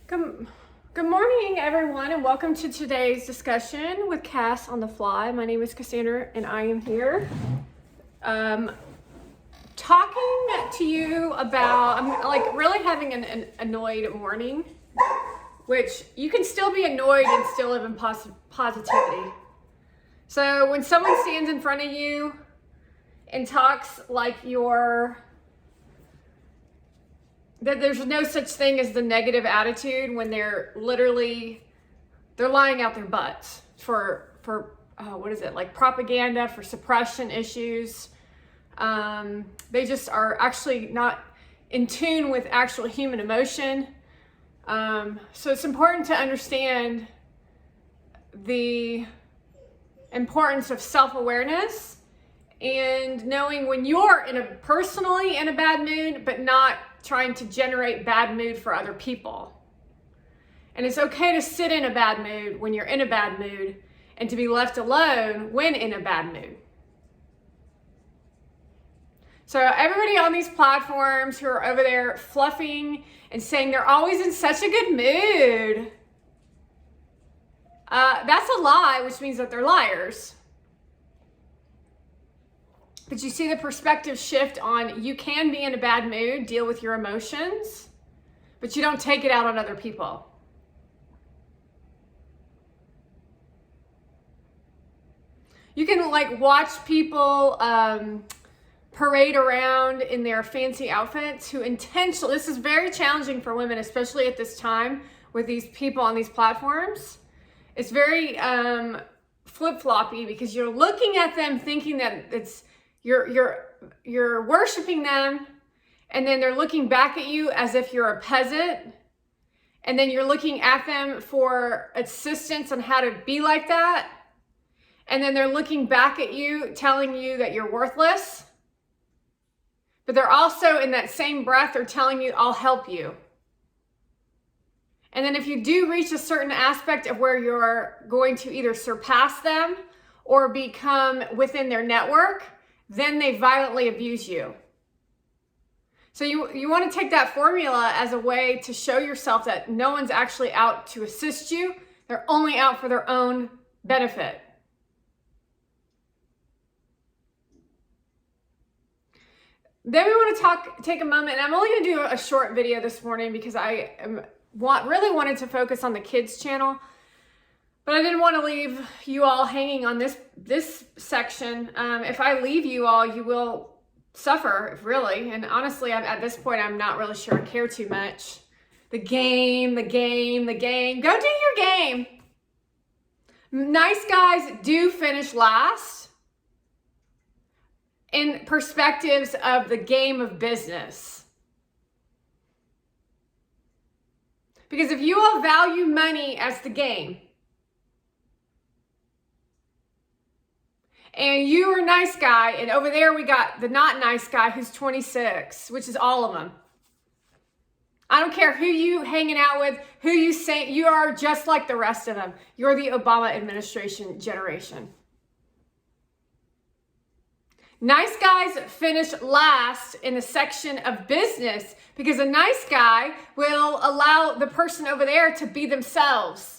Good, good morning, everyone, and welcome to today's discussion with Cass on the Fly. My name is Cassandra, and I am here talking to you about, I'm like really having an annoyed morning, which you can still be annoyed and still live in positivity. So when someone stands in front of you and talks like that there's no such thing as the negative attitude when they're lying out their butts for what is it, like propaganda, for suppression issues. They just are actually not in tune with actual human emotion. So it's important to understand the importance of self-awareness and knowing when you're personally in a bad mood, but not trying to generate bad mood for other people. And it's okay to sit in a bad mood when you're in a bad mood and to be left alone when in a bad mood. So everybody on these platforms who are over there fluffing and saying they're always in such a good mood, that's a lie, which means that they're liars. But you see the perspective shift on you can be in a bad mood, deal with your emotions, but you don't take it out on other people. You can watch people parade around in their fancy outfits who intentionally, this is very challenging for women, especially at this time with these people on these platforms. It's very flip-floppy because you're looking at them thinking that you're worshiping them, and then they're looking back at you as if you're a peasant, and then you're looking at them for assistance on how to be like that, and then they're looking back at you telling you that you're worthless, but they're also in that same breath they're telling you, I'll help you. And then if you do reach a certain aspect of where you're going to either surpass them or become within their network, then they violently abuse you. So you want to take that formula as a way to show yourself that no one's actually out to assist you. They're only out for their own benefit. Then we want to take a moment, and I'm only going to do a short video this morning because I really wanted to focus on the kids channel. But I didn't want to leave you all hanging on this section. If I leave you all, you will suffer, really. And honestly, at this point, I'm not really sure I care too much. The game. Go do your game. Nice guys do finish last in perspectives of the game of business. Because if you all value money as the game, and you are a nice guy, and over there we got the not nice guy who's 26, which is all of them. I don't care who you hanging out with, who you say, you are just like the rest of them. You're the Obama administration generation. Nice guys finish last in the section of business because a nice guy will allow the person over there to be themselves.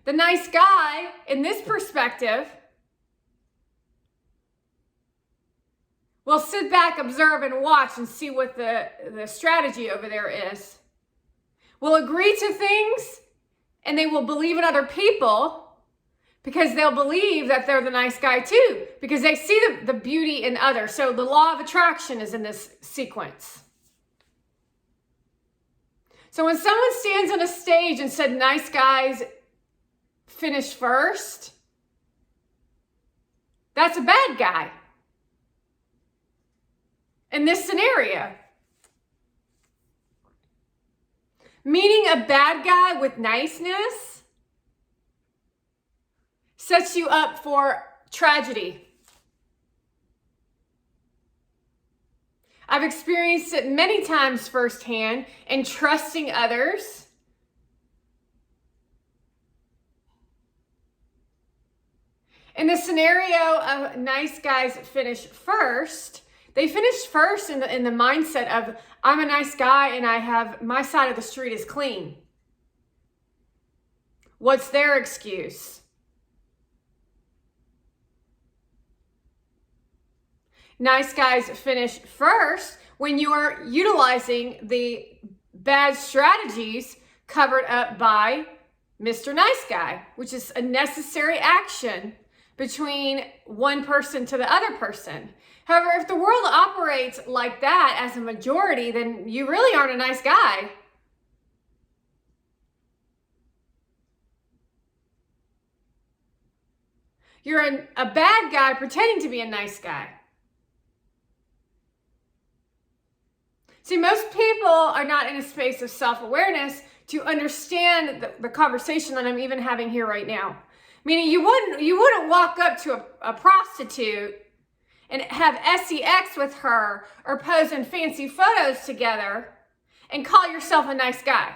The nice guy, in this perspective, will sit back, observe, and watch and see what the strategy over there is. Will agree to things, and they will believe in other people because they'll believe that they're the nice guy too, because they see the beauty in others. So the law of attraction is in this sequence. So when someone stands on a stage and said, nice guys finish first, that's a bad guy in this scenario. Meaning a bad guy with niceness sets you up for tragedy. I've experienced it many times firsthand in trusting others. In the scenario of nice guys finish first, They finish first in the mindset of, I'm a nice guy and I have my side of the street is clean. What's their excuse? Nice guys finish first when you're utilizing the bad strategies covered up by Mr. Nice Guy, which is a necessary action between one person to the other person. However, if the world operates like that as a majority, then you really aren't a nice guy. You're a bad guy pretending to be a nice guy. See, most people are not in a space of self-awareness to understand the conversation that I'm even having here right now. Meaning you wouldn't walk up to a prostitute and have sex with her or pose in fancy photos together and call yourself a nice guy.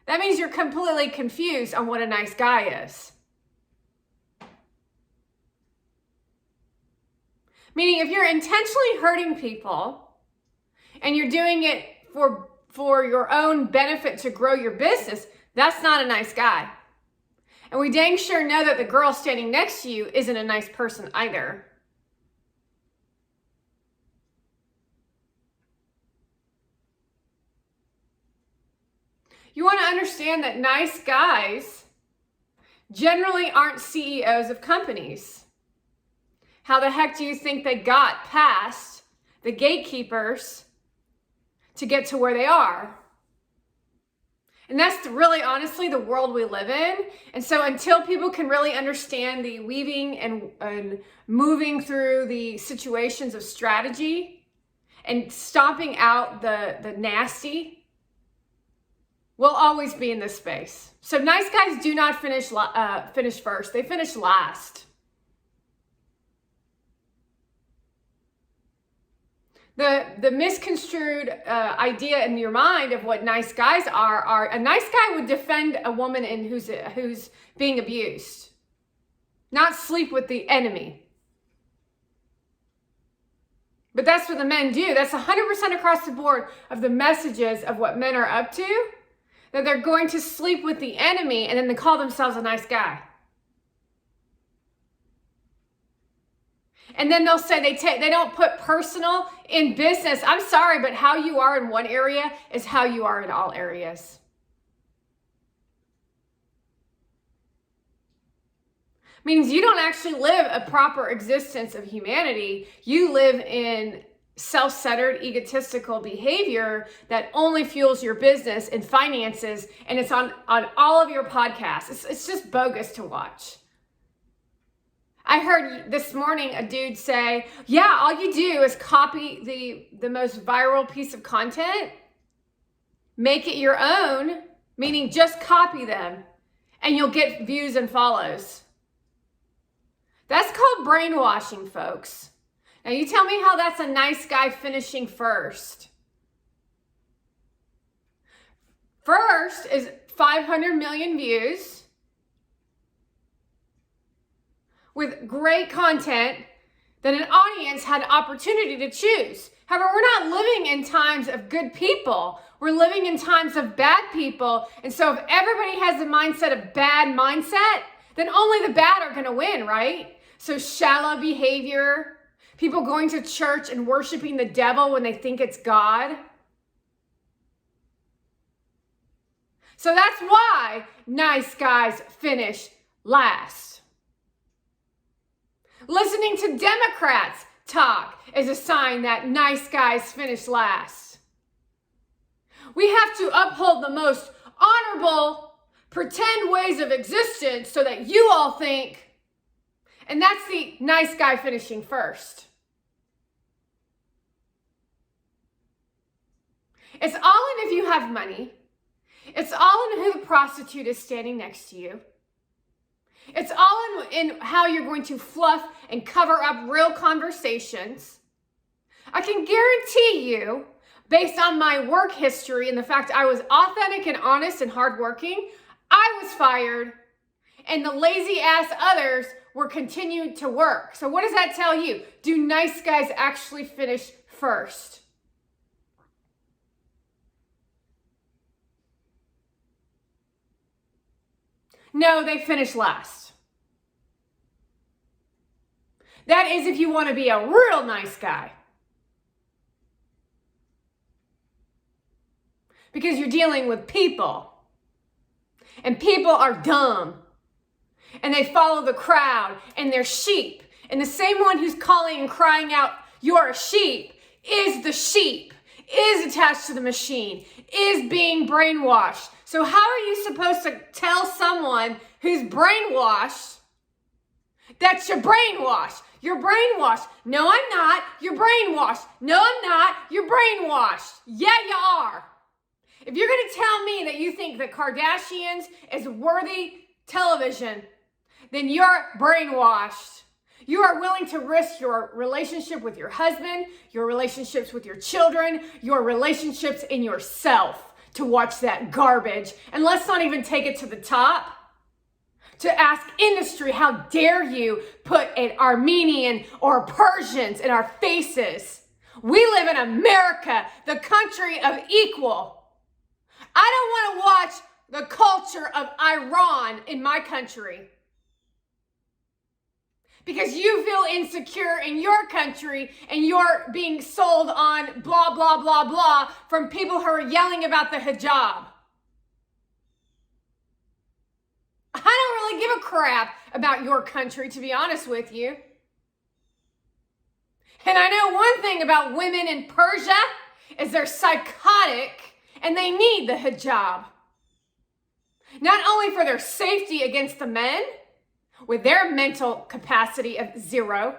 That means you're completely confused on what a nice guy is. Meaning if you're intentionally hurting people and you're doing it for your own benefit to grow your business, that's not a nice guy. And we dang sure know that the girl standing next to you isn't a nice person either. You want to understand that nice guys generally aren't CEOs of companies. How the heck do you think they got past the gatekeepers to get to where they are? And that's really honestly the world we live in. And so until people can really understand the weaving and moving through the situations of strategy and stomping out the nasty, we'll always be in this space. So nice guys do not finish first. They finish last. The misconstrued idea in your mind of what nice guys are a nice guy would defend a woman who's being abused, not sleep with the enemy. But that's what the men do. That's 100% across the board of the messages of what men are up to, that they're going to sleep with the enemy and then they call themselves a nice guy. And then they'll say they don't put personal in business. I'm sorry, but how you are in one area is how you are in all areas. Means you don't actually live a proper existence of humanity. You live in self-centered, egotistical behavior that only fuels your business and finances, and it's on all of your podcasts. It's just bogus to watch. I heard this morning a dude say, yeah, all you do is copy the most viral piece of content, make it your own, meaning just copy them, and you'll get views and follows. That's called brainwashing, folks. Now you tell me how that's a nice guy finishing first. First is 500 million views, with great content that an audience had opportunity to choose. However, we're not living in times of good people. We're living in times of bad people. And so if everybody has the mindset of bad mindset, then only the bad are going to win, right? So shallow behavior, people going to church and worshiping the devil when they think it's God. So that's why nice guys finish last. Listening to Democrats talk is a sign that nice guys finish last. We have to uphold the most honorable, pretend ways of existence so that you all think, and that's the nice guy finishing first. It's all in if you have money. It's all in who the prostitute is standing next to you. It's all in how you're going to fluff and cover up real conversations. I can guarantee you, based on my work history and the fact I was authentic and honest and hardworking, I was fired, and the lazy ass others were continuing to work. So what does that tell you? Do nice guys actually finish first? No, they finish last. That is if you want to be a real nice guy. Because you're dealing with people. And people are dumb. And they follow the crowd. And they're sheep. And the same one who's calling and crying out, "You're a sheep," is the sheep. Is attached to the machine. Is being brainwashed. So how are you supposed to tell someone who's brainwashed that you're brainwashed? You're brainwashed. No, I'm not. You're brainwashed. No, I'm not. You're brainwashed. Yeah, you are. If you're going to tell me that you think the Kardashians is worthy television, then you're brainwashed. You are willing to risk your relationship with your husband, your relationships with your children, your relationships in yourself to watch that garbage. And let's not even take it to the top. To ask industry, how dare you put an Armenian or Persians in our faces? We live in America, the country of equal. I don't want to watch the culture of Iran in my country. Because you feel insecure in your country and you're being sold on blah, blah, blah, blah from people who are yelling about the hijab. I don't really give a crap about your country, to be honest with you. And I know one thing about women in Persia is they're psychotic and they need the hijab. Not only for their safety against the men, with their mental capacity of 0,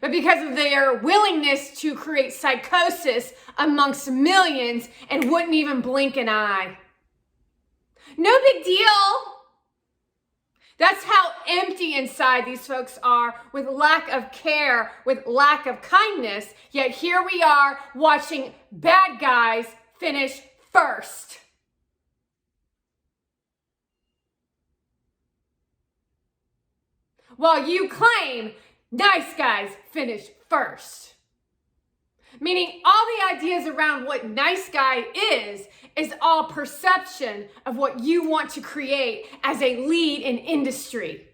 but because of their willingness to create psychosis amongst millions and wouldn't even blink an eye. No big deal. That's how empty inside these folks are, with lack of care, with lack of kindness. Yet here we are watching bad guys finish first. While you claim nice guys finish first. Meaning all the ideas around what nice guy is all perception of what you want to create as a lead in industry.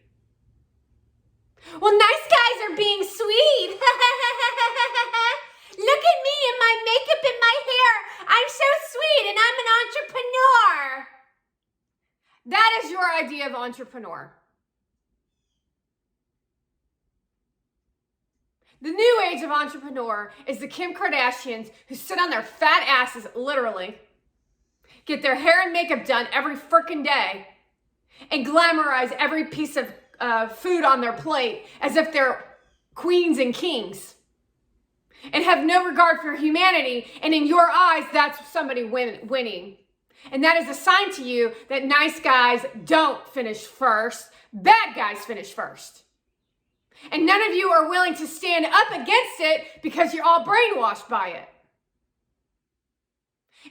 Well, nice guys are being sweet. Look at me and my makeup and my hair. I'm so sweet and I'm an entrepreneur. That is your idea of entrepreneur. The new age of entrepreneur is the Kim Kardashians who sit on their fat asses, literally, get their hair and makeup done every frickin' day, and glamorize every piece of food on their plate as if they're queens and kings, and have no regard for humanity. And in your eyes, that's somebody winning. And that is a sign to you that nice guys don't finish first. Bad guys finish first. And none of you are willing to stand up against it because you're all brainwashed by it.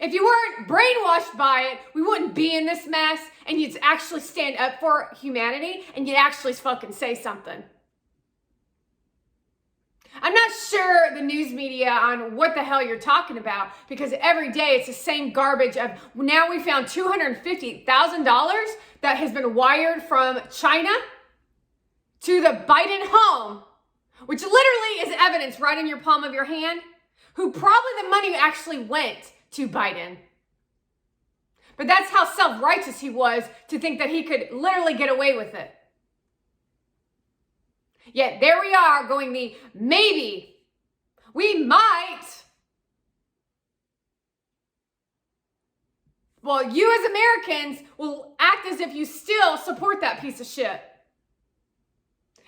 If you weren't brainwashed by it, we wouldn't be in this mess, and you'd actually stand up for humanity and you'd actually fucking say something. I'm not sure the news media on what the hell you're talking about, because every day it's the same garbage of, now we found $250,000 that has been wired from China to the Biden home, which literally is evidence right in your palm of your hand, who probably the money actually went to Biden. But that's how self-righteous he was to think that he could literally get away with it. Yet there we are going the maybe, we might. Well, you as Americans will act as if you still support that piece of shit.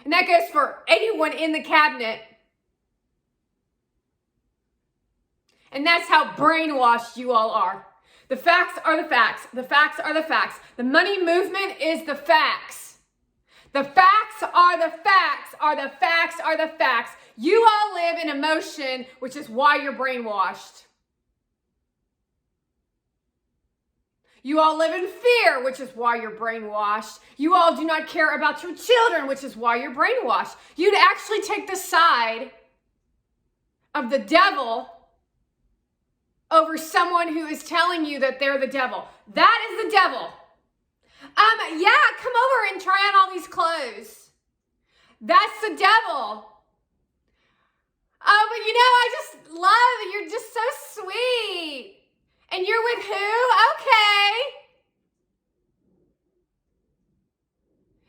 And that goes for anyone in the cabinet. And that's how brainwashed you all are. The facts are the facts. The facts are the facts. The money movement is the facts. The facts are the facts are the facts are the facts. You all live in emotion, which is why you're brainwashed. You all live in fear, which is why you're brainwashed. You all do not care about your children, which is why you're brainwashed. You'd actually take the side of the devil over someone who is telling you that they're the devil. That is the devil. Yeah, come over and try on all these clothes. That's the devil. Oh, but I just love it. You're just so sweet. And you're with who? Okay.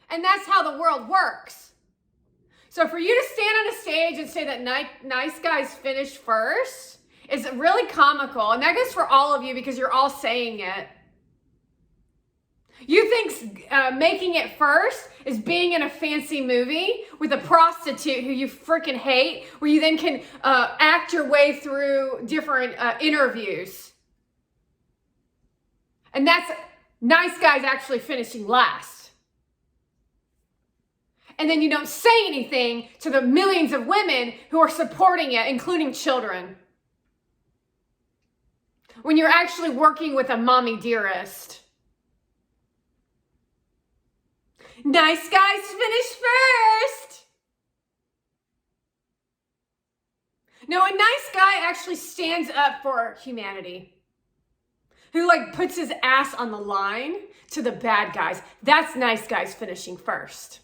And that's how the world works. So for you to stand on a stage and say that nice guys finish first is really comical. And that goes for all of you because you're all saying it. You think making it first is being in a fancy movie with a prostitute who you freaking hate, where you then can act your way through different interviews. And that's nice guys actually finishing last. And then you don't say anything to the millions of women who are supporting it, including children. When you're actually working with a mommy dearest. Nice guys finish first. No, a nice guy actually stands up for humanity. Who puts his ass on the line to the bad guys. That's nice guys finishing first.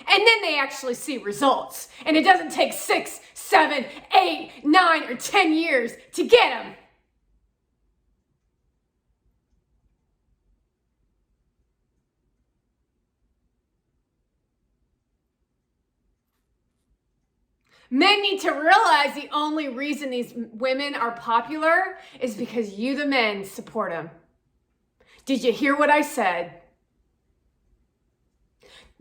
And then they actually see results. And it doesn't take 6, 7, 8, 9, or 10 years to get them. Men need to realize the only reason these women are popular is because you, the men, support them. Did you hear what I said?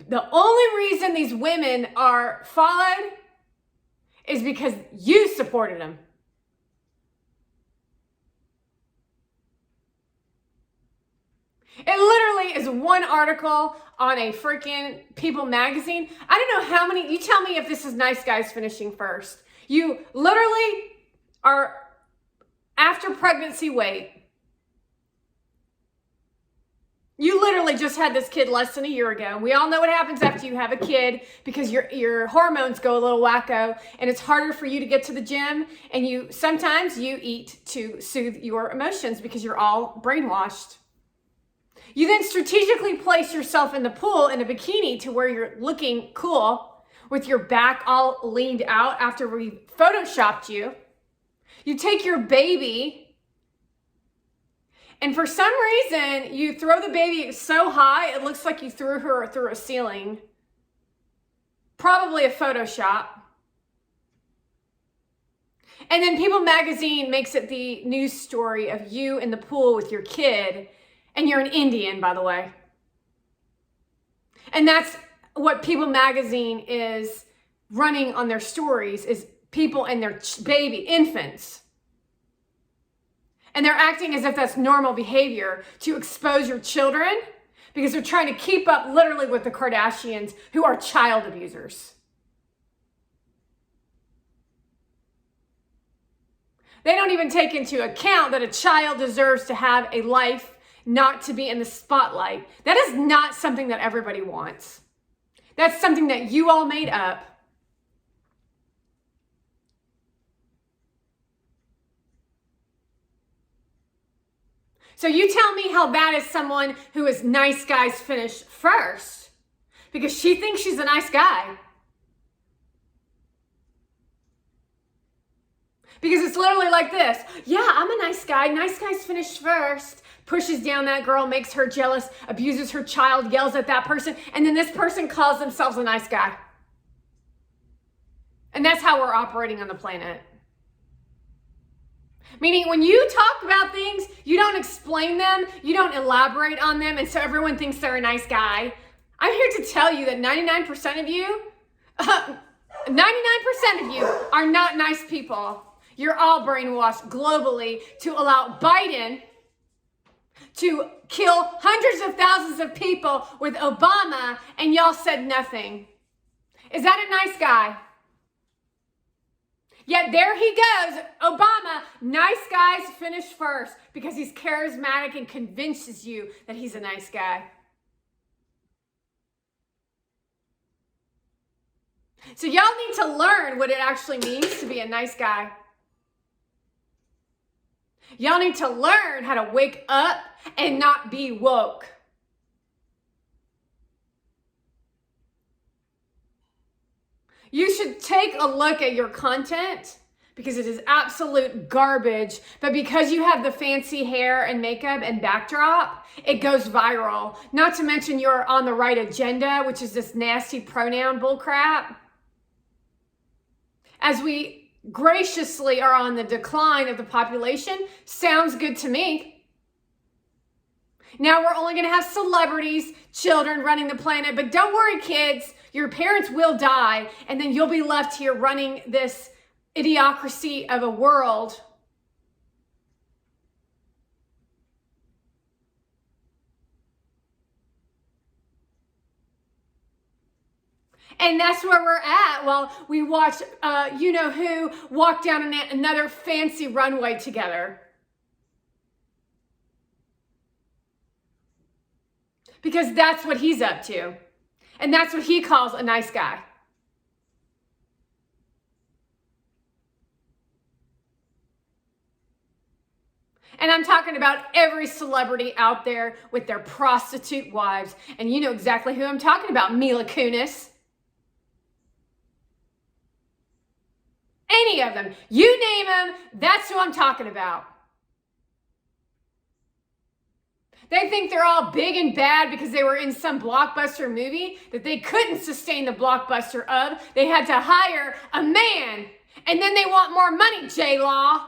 The only reason these women are followed is because you supported them. It literally is one article on a freaking People magazine. I don't know how many, you tell me if this is nice guys finishing first. You literally are after pregnancy weight. You literally just had this kid less than a year ago. We all know what happens after you have a kid because your hormones go a little wacko and it's harder for you to get to the gym, and sometimes you eat to soothe your emotions because you're all brainwashed. You then strategically place yourself in the pool in a bikini to where you're looking cool with your back all leaned out after we photoshopped you. You take your baby, and for some reason, you throw the baby so high, it looks like you threw her through a ceiling. Probably a Photoshop. And then People magazine makes it the news story of you in the pool with your kid. And you're an Indian, by the way. And that's what People magazine is running on their stories, is people and their baby, infants. And they're acting as if that's normal behavior to expose your children because they're trying to keep up literally with the Kardashians, who are child abusers. They don't even take into account that a child deserves to have a life, not to be in the spotlight. That is not something that everybody wants. That's something that you all made up. So you tell me how that is someone who is nice guys finish first because she thinks she's a nice guy. Because it's literally like this. Yeah, I'm a nice guy. Nice guys finish first. Pushes down that girl, makes her jealous, abuses her child, yells at that person, and then this person calls themselves a nice guy. And that's how we're operating on the planet. Meaning when you talk about things, you don't explain them, you don't elaborate on them, and so everyone thinks they're a nice guy. I'm here to tell you that 99% of you, 99% of you are not nice people. You're all brainwashed globally to allow Biden to kill hundreds of thousands of people with Obama, and y'all said nothing. Is that a nice guy? Yet there he goes, Obama, nice guys finish first because he's charismatic and convinces you that he's a nice guy. So y'all need to learn what it actually means to be a nice guy. Y'all need to learn how to wake up and not be woke. You should take a look at your content because it is absolute garbage. But because you have the fancy hair and makeup and backdrop, it goes viral. Not to mention you're on the right agenda, which is this nasty pronoun bullcrap. As we graciously are on the decline of the population, sounds good to me. Now we're only going to have celebrities, children running the planet. But don't worry, kids. Your parents will die, and then you'll be left here running this idiocracy of a world. And that's where we're at while we watch you-know-who walk down another fancy runway together. Because that's what he's up to. And that's what he calls a nice guy. And I'm talking about every celebrity out there with their prostitute wives. And you know exactly who I'm talking about, Mila Kunis. Any of them. You name them, that's who I'm talking about. They think they're all big and bad because they were in some blockbuster movie that they couldn't sustain the blockbuster of. They had to hire a man. And then they want more money, J-Law.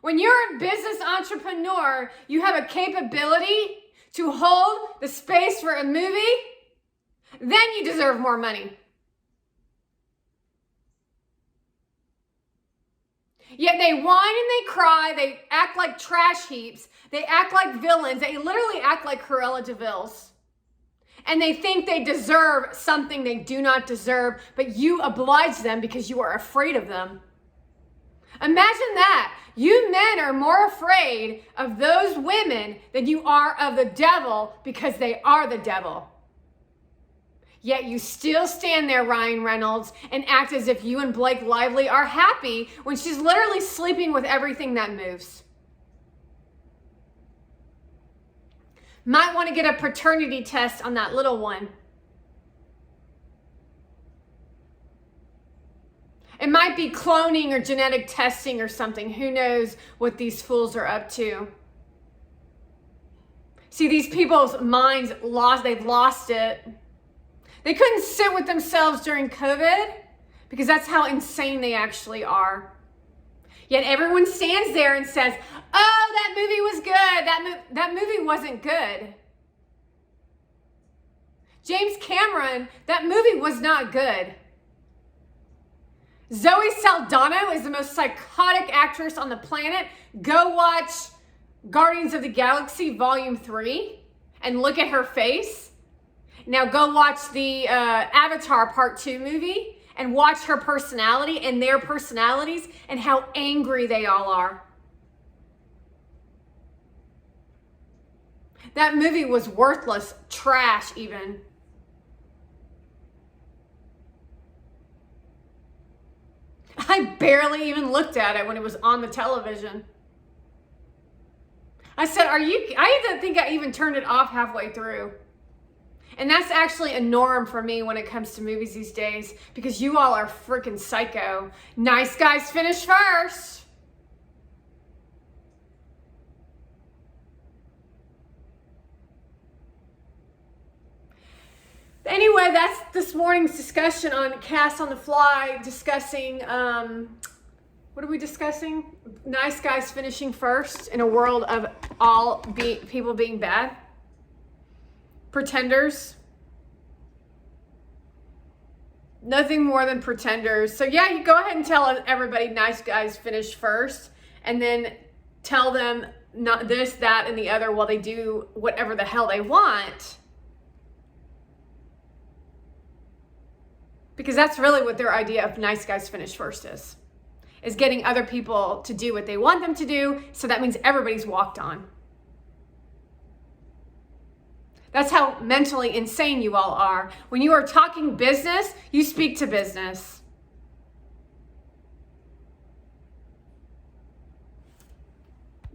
When you're a business entrepreneur, you have a capability to hold the space for a movie, then you deserve more money. Yet they whine and they cry, they act like trash heaps, they act like villains, they literally act like Cruella de Vil's. And they think they deserve something they do not deserve, but you oblige them because you are afraid of them. Imagine that. You men are more afraid of those women than you are of the devil because they are the devil. Yet you still stand there, Ryan Reynolds, and act as if you and Blake Lively are happy when she's literally sleeping with everything that moves. Might want to get a paternity test on that little one. It might be cloning or genetic testing or something. Who knows what these fools are up to? See, these people's minds they've lost it. They couldn't sit with themselves during COVID because that's how insane they actually are. Yet everyone stands there and says, oh, that movie was good. That movie wasn't good. James Cameron, that movie was not good. Zoe Saldana is the most psychotic actress on the planet. Go watch Guardians of the Galaxy Volume 3 and look at her face. Now go watch the Avatar Part 2 movie and watch her personality and their personalities and how angry they all are. That movie was worthless, trash even. I barely even looked at it when it was on the television. I said, I think I even turned it off halfway through. And that's actually a norm for me when it comes to movies these days because you all are freaking psycho. Nice guys finish first. Anyway, that's this morning's discussion on Cast on the Fly, discussing, what are we discussing? Nice guys finishing first in a world of people being bad. Pretenders. Nothing more than pretenders. So yeah, you go ahead and tell everybody nice guys finish first, and then tell them not this, that, and the other while they do whatever the hell they want. Because that's really what their idea of nice guys finish first is getting other people to do what they want them to do. So that means everybody's walked on. That's how mentally insane you all are. When you are talking business, you speak to business.